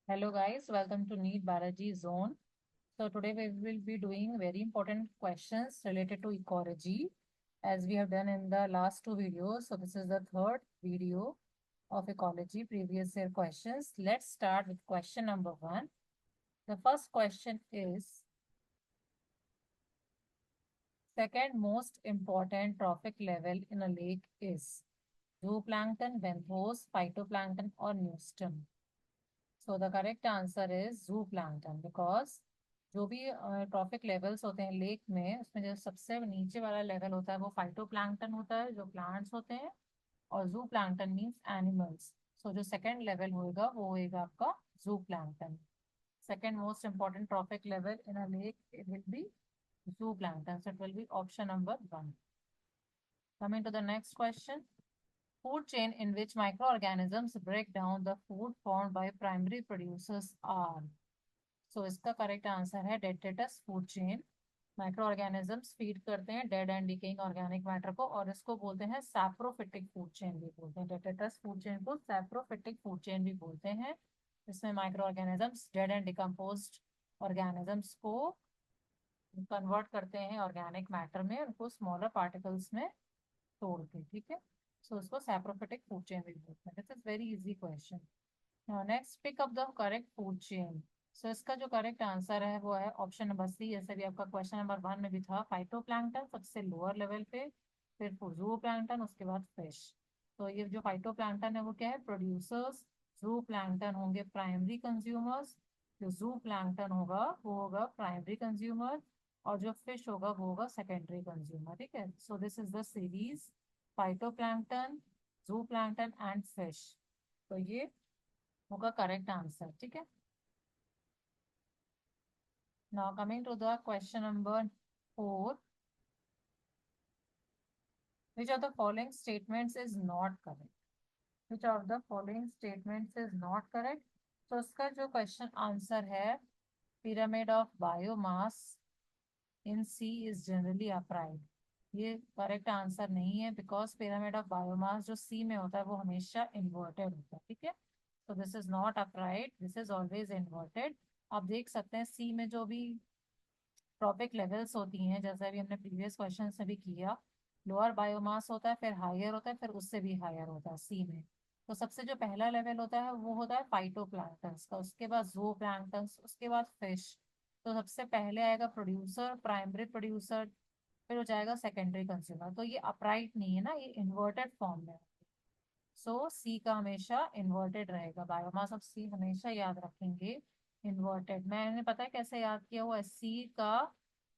Hello guys, welcome to NEET Biology Zone. So today we will be doing very important questions related to ecology as we have done in the last two videos. So this is the third video of ecology previous year questions. Let's start with question number 1. The first question is, second most important trophic level in a lake is zooplankton, benthos, phytoplankton or neuston. So the correct answer is जू plankton because जो भी trophic levels होते हैं lake में उसमें जो सबसे नीचे वाला लेवल होता है वो फाइटो प्लांटन होता है जो प्लांट्स होते हैं और जू प्लांटन मीन्स एनिमल्स। सो जो सेकेंड लेवल होएगा वो होएगा आपका zooplankton. Second most important trophic level in a lake it will be zooplankton, so it will be option number 1. Coming to the next question. Food chain in which microorganisms break down the food formed by primary producers are. So इसका correct answer है detritus food chain. Micro organisms feed करते हैं dead and decaying organic matter को और इसको बोलते हैं saprophytic food chain भी बोलते हैं। डेट्रेटस फूड चेन को सैप्रोफिटिक फूड चेन भी बोलते हैं। इसमें micro organisms dead and decomposed organisms को कन्वर्ट करते हैं ऑर्गेनिक मैटर में, उनको स्मॉलर पार्टिकल्स में तोड़ के, ठीक है। सो इसको सैप्रोफिटिक फूड चेन भी बोलते हैं। This is very easy question. Next pick up the correct food chain. So इसका जो करेक्ट आंसर है वो है ऑप्शन नंबर सी। जैसे भी आपका क्वेश्चन नंबर 1 में भी था, फाइटोप्लैंक्टन सबसे लोअर लेवल पे, फिर जूप्लैंक्टन, उसके बाद फिश। तो ये जो फाइटोप्लैंक्टन है वो क्या है, प्रोड्यूसर्स। जूप्लैंक्टन होंगे प्राइमरी कंज्यूमर्स। जो जूप्लैंक्टन होगा वो होगा प्राइमरी कंज्यूमर और जो फिश होगा वो होगा सेकेंडरी कंज्यूमर, ठीक है। So this is the series phytoplankton, zooplankton and fish. तो ये होगा करेक्ट आंसर, ठीक है। Now coming to the question number 4. Which of the following statements is not correct? Which of the following statements is not correct? तो इसका जो question answer है, pyramid of biomass in C is generally upright, ये correct answer नहीं है because pyramid of biomass जो सी में होता है वो हमेशा इन्वर्टेड होता है, ठीक है। तो this is not upright, this is always inverted. आप देख सकते हैं सी में जो भी ट्रॉपिक लेवल्स होती हैं, जैसा भी हमने प्रीवियस क्वेश्चन से भी किया, लोअर बायोमास होता है, फिर हायर होता है, फिर उससे भी हायर होता है सी में। तो सबसे जो पहला लेवल होता है वो होता है फाइटोप्लैंक्टन्स का, उसके बाद जूप्लैंक्टन्स, उसके बाद फिश। तो सबसे पहले आएगा प्रोड्यूसर, प्राइमरी प्रोड्यूसर, फिर हो जाएगा सेकेंडरी कंज्यूमर। तो ये अपराइट नहीं है ना, ये इन्वर्टेड फॉर्म में। सो सी का हमेशा इन्वर्टेड रहेगा। बायोमास ऑफ सी हमेशा याद रखेंगे इन्वर्टेड। मैंने पता है कैसे याद किया हुआ है सी का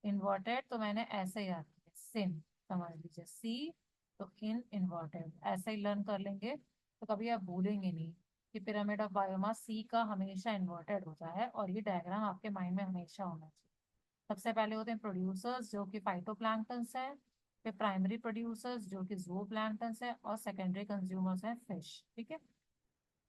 इन्वर्टेड, तो मैंने ऐसे याद किया, सिन समझ लीजिए सी तो इन इन्वर्टेड, ऐसे ही लर्न कर लेंगे तो कभी आप भूलेंगे नहीं कि पिरामिड ऑफ बायोमास सी का हमेशा इन्वर्टेड होता है। और ये डायग्राम आपके माइंड में हमेशा होना चाहिए। सबसे पहले होते हैं प्रोड्यूसर्स जो कि फाइटोप्लैंक्टन्स हैं, फिर प्राइमरी प्रोड्यूसर्स जो कि जूप्लैंक्टन्स हैं और सेकेंडरी कंज्यूमर्स हैं फिश, ठीक है।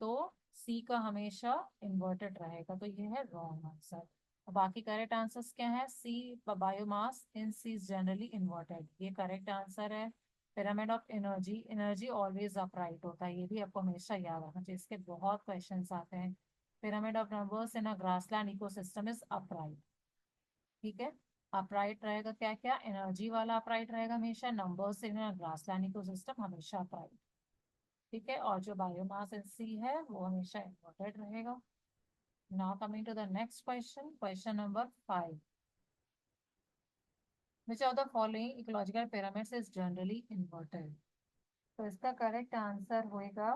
तो सी का हमेशा इन्वर्टेड रहेगा, तो ये है रॉन्ग आंसर। और बाकी करेक्ट आंसर्स क्या है, C biomass in C is generally inverted, ये करेक्ट आंसर है। Pyramid of energy, energy always upright होता है, ये भी आपको हमेशा याद रखना चाहिए, इसके बहुत क्वेश्चंस आते हैं। Pyramid of numbers in a grassland ecosystem is upright, ठीक है। अपराइट रहेगा क्या क्या, एनर्जी वाला अपराइट रहेगा हमेशा, नंबर्स इन ग्रासलैंड इकोसिस्टम हमेशा अपराइट, ठीक है। और जो बायोमास इन सी है वो हमेशा इन्वर्टेड रहेगा। Now coming to the next question, question number 5. Which of the following ecological pyramids is generally inverted? तो इसका करेक्ट आंसर होएगा,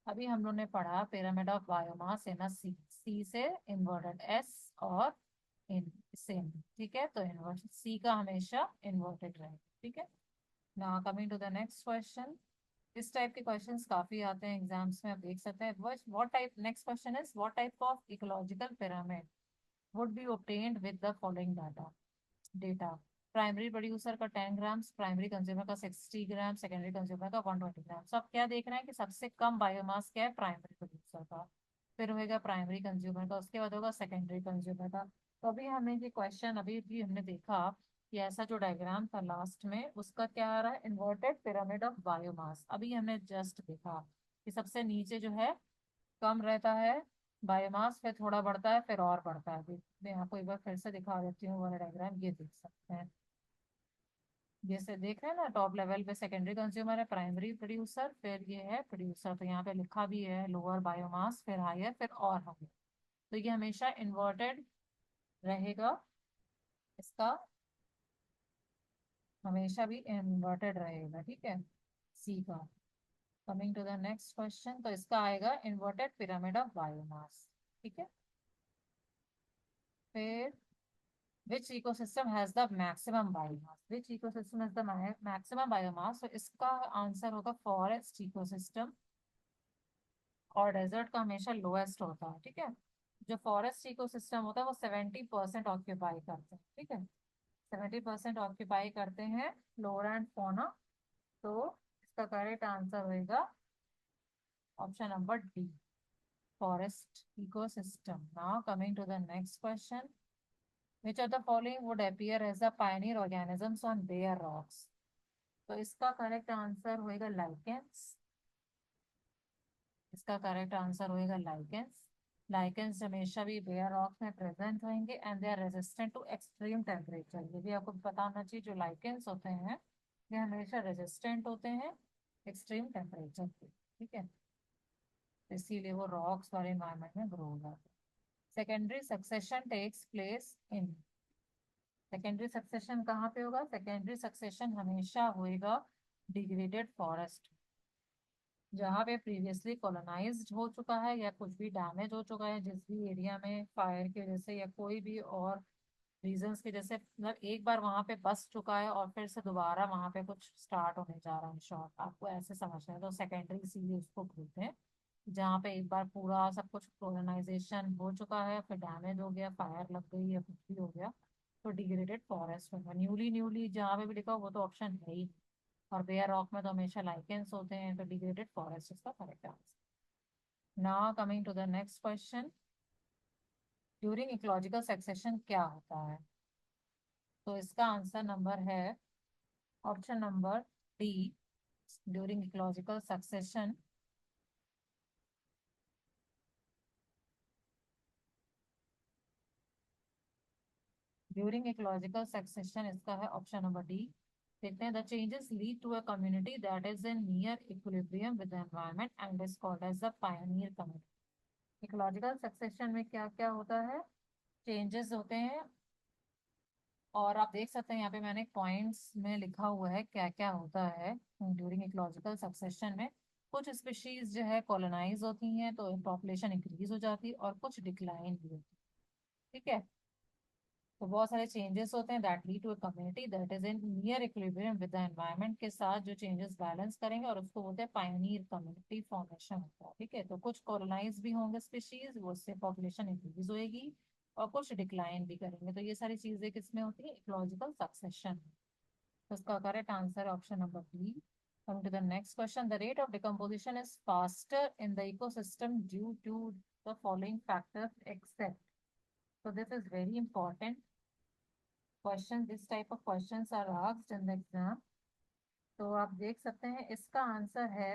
अभी हम लोग ने पढ़ा पिरामिड ऑफ बायोमास इन सी, सी से इन्वर्टेड, एस और इन सेम, ठीक है। तो इन्वर्ट सी का हमेशा इन्वर्टेड रहेगा, ठीक है। Now coming to the next question. इस टाइप के क्वेश्चंस काफी आते हैं एग्जाम्स में, आप देख सकते हैं। What type, next question is what type of ecological pyramid would be obtained with the following data. Primary producer का 10 ग्राम्स, प्राइमरी कंज्यूमर का 60 ग्राम, सेकेंडरी कंज्यूमर का 120 ग्राम। सब क्या देख रहे हैं कि सबसे कम बायोमास क्या है, प्राइमरी प्रोड्यूसर का, फिर होगा प्राइमरी कंज्यूमर का, उसके बाद होगा सेकेंडरी कंज्यूमर का। तो अभी हमें ये क्वेश्चन अभी भी हमने देखा कि ऐसा जो डायग्राम था लास्ट में उसका क्या आ रहा है, इन्वर्टेड पिरामिड ऑफ बायोमास। अभी हमने जस्ट देखा कि सबसे नीचे जो है कम रहता है बायोमास फिर थोड़ा बढ़ता है, फिर और बढ़ता है। मैं आपको एक बार फिर से दिखा देती हूँ वाला डायग्राम, ये देख सकते हैं। जैसे देख रहे हैं ना, टॉप लेवल पे सेकेंडरी कंज्यूमर है, प्राइमरी प्रोड्यूसर, फिर ये है प्रोड्यूसर। तो यहाँ पे लिखा भी है लोअर बायोमास, फिर हायर, फिर और हायर। तो ये हमेशा इन्वर्टेड रहेगा, इसका हमेशा भी इन्वर्टेड रहेगा, ठीक है, सी का। Coming to the next question, तो इसका आएगा इन्वर्टेड पिरामिड ऑफ बायोमास, ठीक है। फिर which ecosystem has the maximum biomass, which ecosystem has the maximum biomass, तो इसका आंसर होगा फॉरेस्ट इकोसिस्टम। और डेजर्ट का हमेशा लोएस्ट होता है, ठीक है। जो फॉरेस्ट इकोसिस्टम होता है वो 70% ऑक्यूपाई करते हैं, ठीक है। 70% ऑक्यूपाई करते हैं फ्लोरा एंड फौना। तो इसका करेक्ट आंसर होगा option number D, forest ecosystem. Now coming to the next question, which of the following would appear as the pioneer organisms on bare rocks? तो इसका करेक्ट आंसर होएगा lichens. इसका correct answer होएगा lichens. Lichens हमेशा भी bare rocks में present रहेंगे and they are resistant to extreme temperature. ये भी आपको पता होना चाहिए, जो लाइकेंस होते हैं ये हमेशा रेजिस्टेंट होते हैं एक्सट्रीम टेम्परेचर पे, ठीक है। इसीलिए वो रॉक्स वाले एनवायरमेंट में ग्रो हो जाते हैं। Secondary succession takes place in, secondary succession कहाँ पे होगा? सेकेंडरी सक्सेशन हमेशा होएगा डिग्रेडेड फॉरेस्ट, जहाँ पे प्रीवियसली कॉलोनाइज्ड हो चुका है या कुछ भी डैमेज हो चुका है, जिस भी एरिया में फायर की वजह से या कोई भी और रीजंस की वजह से, मतलब एक बार वहां पे बस चुका है और फिर से दोबारा वहां पे कुछ स्टार्ट होने जा रहा है, शॉर्ट आपको ऐसे समझना है। तो सेकेंडरी इसीलिए उसको बोलते हैं, जहाँ पे एक बार पूरा सब कुछ कॉलोनाइजेशन हो चुका है, फिर डैमेज हो गया, फायर लग गई या कुछ भी हो गया, तो डिग्रेडेड फॉरेस्ट होगा। न्यूली न्यूली जहाँ पे भी लिखा हो वो तो ऑप्शन है ही। और बेयर रॉक में तो हमेशा लाइकेंस होते हैं, तो डिग्रेडेड फॉरेस्ट इसका correct answer. Now coming to the next question, during ecological succession क्या होता है? तो इसका आंसर नंबर है option number D, during ecological succession. During ecological succession इसका है ऑप्शन नंबर डी। देखते हैं, the changes lead to a community that is in near equilibrium with the environment and is called as the pioneer community. Ecological succession में क्या क्या होता है? Changes होते हैं, और आप देख सकते हैं यहाँ पे मैंने पॉइंट्स में लिखा हुआ है क्या क्या होता है ड्यूरिंग इकोलॉजिकल सक्सेशन में। कुछ स्पीशीज जो है कॉलोनाइज होती हैं तो पॉपुलेशन इंक्रीज हो जाती है, और कुछ डिक्लाइन भी होती है, ठीक है। तो बहुत सारे चेंजेस होते हैं that lead to a community that is in near equilibrium with the environment के साथ जो चेंजेस बैलेंस करेंगे, और उसको बोलते हैं पायनियर कम्युनिटी फॉर्मेशन होता है, ठीक है। तो कुछ कॉलोनाइज भी होंगे स्पीशीज, वो उससे पॉपुलेशन इंक्रीज होएगी, और कुछ डिक्लाइन भी करेंगे। तो ये सारी चीजें किसमें होती है? Ecological succession. तो इसका correct answer option number B. Coming to the next question, the rate of decomposition is faster in the ecosystem due to the following factors except. So this is very important question. This type of questions are asked in the exam. तो आप देख सकते हैं इसका answer है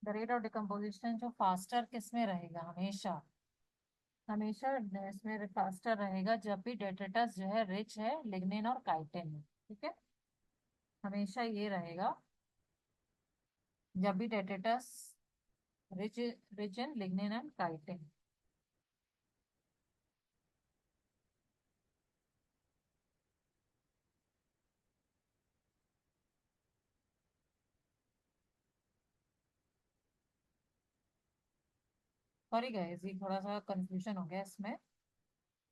the rate of decomposition जो faster किसमें रहेगा? हमेशा हमेशा इसमें फास्टर रहेगा जब भी डेट्रिटस जो है रिच है लिग्निन और काइटिन में, ठीक है। हमेशा ये रहेगा जब भी detritus rich rich in lignin and chitin. Sorry guys, ये थोड़ा सा कंफ्यूजन हो गया इसमें।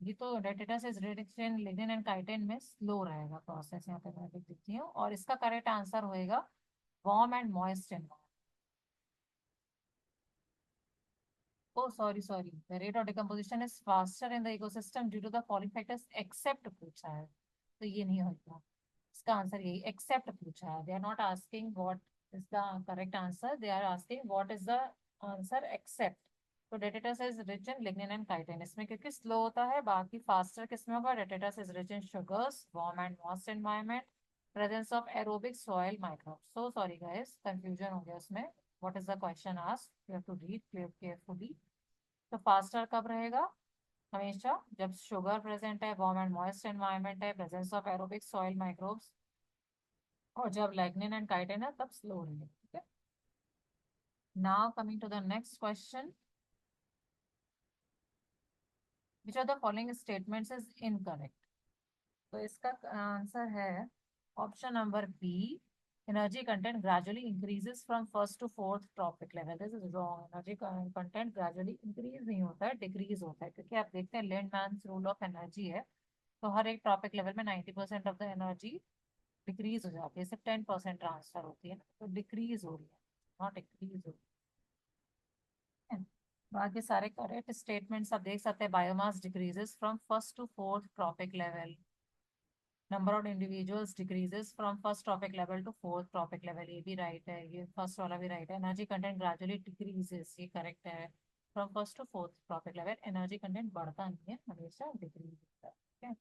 ये तो detritus is rich in lignin and chitin में स्लो रहेगा प्रोसेस, यहाँ पे मैं लिख देती हूँ, और इसका करेक्ट आंसर होएगा warm and moist environment. Oh, sorry. The rate of decomposition is faster in the ecosystem due to the following factors except पूछा है, तो ये नहीं होगा। इसका आंसर यही एक्सेप्ट पूछा है। They are not asking what is the correct answer. They are asking what is the answer except. तो detritus is rich in lignin and chitin, इसमें क्योंकि स्लो होता है। बाकी फास्टर किसमें होगा? Detritus is rich in sugars, warm and moist environment, presence of aerobic soil microbes. So sorry guys, confusion हो गया उसमें। What is the question asked, you have to read carefully. तो फास्टर कब रहेगा? हमेशा जब शुगर प्रेजेंट है, warm and moist environment है, presence of aerobic soil microbes, और जब लैग्निन एंड काइटिन है तब स्लो रहेगा। ठीक है, now coming to the next question, which of the following statements is incorrect? तो इसका आंसर है option number B, energy content gradually increases from first to fourth trophic level. This is wrong, energy content gradually increase नहीं होता है, decrease होता है, क्योंकि आप देखते हैं लिंडमैन्स रूल ऑफ एनर्जी है, तो हर एक टॉपिक लेवल में 90% ऑफ द एनर्जी डिक्रीज हो जाती है, सिर्फ 10% ट्रांसफर होती है, तो डिक्रीज हो रही है, नॉट इंक्रीज हो रही है। बाकी सारे करेक्ट स्टेटमेंट्स आप देख सकते हैं, biomass decreases from first to fourth trophic level, number of individuals decreases from first trophic level to fourth trophic level, ये भी राइट है, ये फर्स्ट वाला भी राइट है। एनर्जी कंटेंट ग्रेजुअली डिक्रीजेस, ये करेक्ट है, from first to fourth trophic level energy content बढ़ता नहीं है, हमेशा डिक्रीज होता है। ठीक है,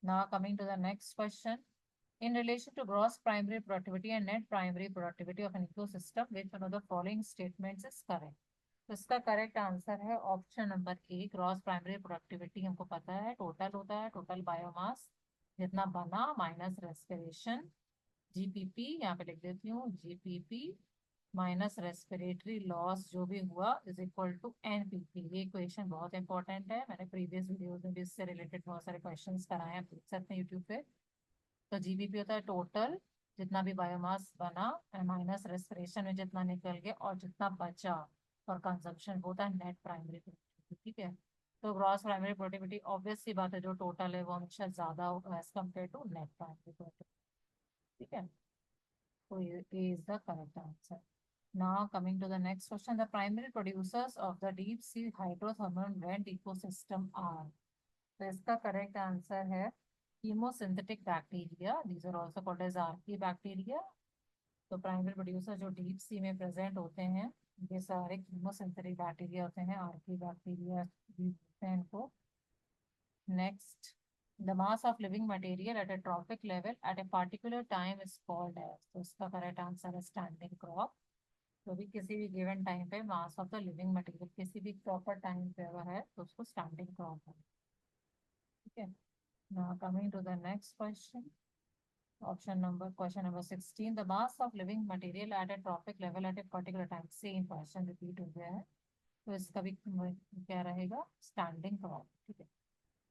now coming to the next question, in relation to gross primary productivity and net primary productivity of an ecosystem, which one of the following statements is correct? तो इसका करेक्ट आंसर है option number A, gross primary productivity हमको पता है total होता है, total biomass जितना बना माइनस रेस्पिरेशन, जीपीपी यहाँ पे लिख देती हूँ, जीपीपी माइनस रेस्पिरेटरी लॉस जो भी हुआ इज इक्वल टू एनपीपी। ये इक्वेशन बहुत इंपॉर्टेंट है, मैंने प्रीवियस वीडियोस में भी इससे रिलेटेड बहुत सारे क्वेश्चंस कराए हैं, देख सकते हैं यूट्यूब पे। तो जीबीपी होता है टोटल जितना भी बायोमास बना माइनस रेस्पिरेशन में जितना निकल गया और जितना बचा और कंजम्पशन होता है नेट प्राइमरी प्रोडक्टिविटी। ठीक है, तो ग्रॉस प्राइमरी प्रोडक्टिविटी ऑब्वियस सी बात है, जो टोटल है वो हमेशा ज्यादा होगा as compare to net primary productivity. ठीक है, तो ये is the correct answer. Now coming to the next question, the primary producers of the deep sea hydrothermal vent ecosystem are. तो इसका करेक्ट आंसर है chemosynthetic bacteria, these are also called as archaea bacteria। तो primary producer जो deep sea में present होते हैं ये सारे कीमोसिंथेटिक बैक्टीरिया होते हैं, आर्की बैक्टीरिया भी होते हैं इनको। Next, the mass of living material at a trophic level at a particular time is called as. तो इसका करेक्ट आंसर है स्टैंडिंग क्रॉप। तो भी किसी भी गिवन टाइम पे mass of the living material किसी भी प्रॉपर टाइम पे अगर है तो उसको स्टैंडिंग क्रॉप है। ठीक है, now coming to the next question, question number 16, the mass of living material at a trophic level at a particular time, same question repeat हो गया है, तो इसका भी क्या रहेगा, स्टैंडिंग क्रॉप। ठीक है,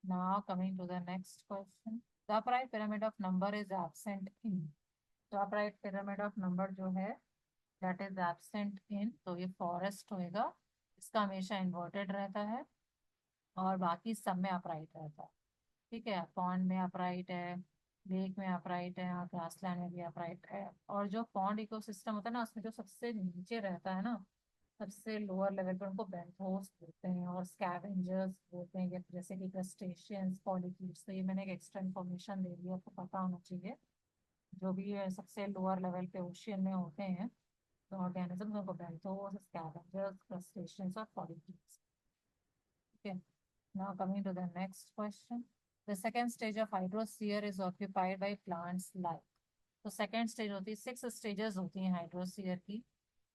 now coming to the next question, the upright pyramid of number is absent in। तो upright pyramid of number जो है that is absent in, तो ये फॉरेस्ट होएगा, इसका हमेशा इन्वर्टेड रहता है और बाकी सब में अपराइट रहता है। ठीक है, पॉन्ड में अपराइट है, लेक में अपराइट है, यहाँ ग्रासलैंड में भी अपराइट है। और जो पॉन्ड इकोसिस्टम होता है ना, उसमें जो सबसे नीचे रहता है ना, सबसे लोअर लेवल पर उनको बेंथोस बोलते हैं और स्कैवेंजर्स बोलते हैं, जैसे कि क्रस्टेशियंस, पॉलीपीड्स। तो ये मैंने एक एक्स्ट्रा इन्फॉर्मेशन दे दी, आपको पता होना चाहिए। जो भी सबसे लोअर लेवल पे ओशियन में होते हैं तो ऑर्गेनिज्म, उनको बेंथोस, स्कैवेंजर्स, क्रस्टेशियंस और पॉलीपीड्स। ठीक है, now coming to the next question, the second stage of hydrosphere is occupied by plants like। तो सेकेंड स्टेज होती है, 6 स्टेजेस होती हैं हाइड्रोस्फीयर की।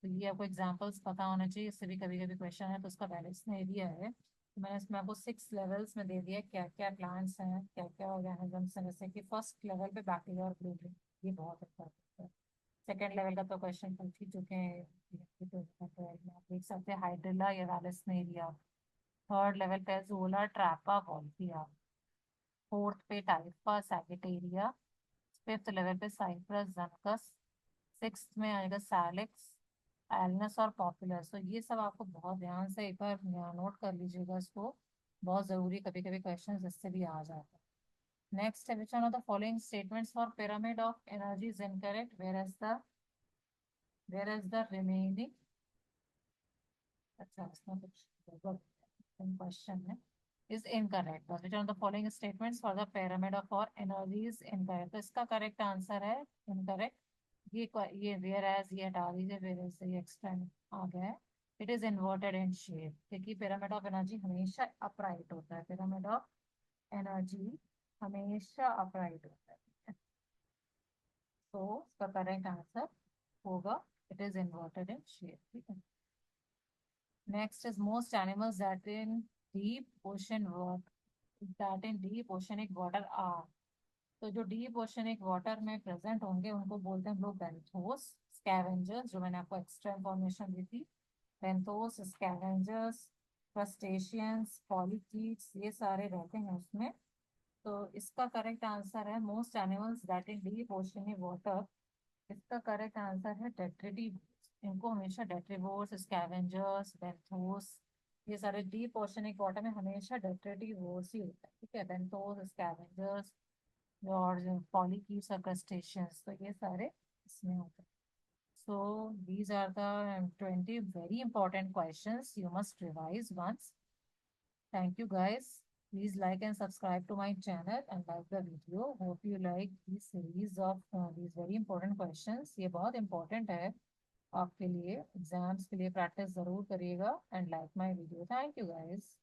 तो ये आपको एग्जांपल्स पता होना चाहिए, इससे भी कभी कभी क्वेश्चन है, तो उसका पहले इसने दिया है, तो मैंने इसमें आपको 6 लेवल्स में दे दिया क्या क्या प्लांट्स हैं, क्या क्या ऑर्गेनिजम्स हैं। जैसे कि फर्स्ट लेवल पे बैक्टीरिया और ब्लूमिंग, ये बहुत इंपॉर्टेंट है। सेकेंड लेवल का तो क्वेश्चन पूछ ही चुके हैं, आप देख सकते हैं हाइड्रिला या वैलेस्नेरिया। थर्ड लेवल पे जोला ट्रैपा वॉल्फिया, फोर्थ पे टाइफा सैगिटेरिया, फिफ्थ लेवल पे साइप्रस जनकस, सिक्स्थ में आएगा सैलिक्स, एलनस और पॉपुलस। तो ये सब आपको बहुत ध्यान से एक बार नोट कर लीजिएगा इसको, बहुत जरूरी, कभी कभी क्वेश्चन इससे भी आ जाता है। नेक्स्ट है, which one of the following statements for pyramid of energy is incorrect, where is the remaining. अच्छा, इसमें कुछ क्वेश्चन है, is incorrect, but which one of the following statements for the pyramid of for energy is incorrect? तो इसका correct answer है incorrect। ये whereas ये हटा दीजिए, whereas ये एक्सटेंड आ गया है। It is inverted in shape, क्योंकि पिरामिड ऑफ एनर्जी हमेशा अपराइट होता है, पिरामिड ऑफ एनर्जी हमेशा अपराइट होता है। तो इसका करेक्ट आंसर होगा it is inverted in shape, ठीक है। Next is most animals that in deep ocean water, that in deep oceanic water are. तो जो डीप ओशनिक वाटर में प्रेजेंट होंगे उनको बोलते हैं हम लोग बेंथोस। स्कैवेंजर्स, जो मैंने आपको एक्स्ट्रा इंफॉर्मेशन दी थी, बेंथोस, स्कैवेंजर्स, क्रस्टेशियंस, पॉलीकीट्स, ये सारे रहते हैं उसमें। तो इसका करेक्ट आंसर है most animals that in deep oceanic water. इसका करेक्ट आंसर है डेट्रिटिव। इनको हमेशा डेट्रीवोर्स, स्कैवेंजर्स, बेंथोस, ये सारे डीप ओशनिक वाटर में हमेशा डेट्रिटिवोर्स ही होता है, ठीक है। बेंथोस, स्कैवेंजर्स और पॉलीकीट्स और क्रस्टेशियंस, तो ये सारे इसमें होते हैं। So these are the 20 very important questions you must revise once. Thank you guys. Please like and subscribe to my channel and like the video. Hope you like this series of these very important questions. ये बहुत important है आपके लिए, exams के लिए practice जरूर करिएगा and like my video. Thank you guys.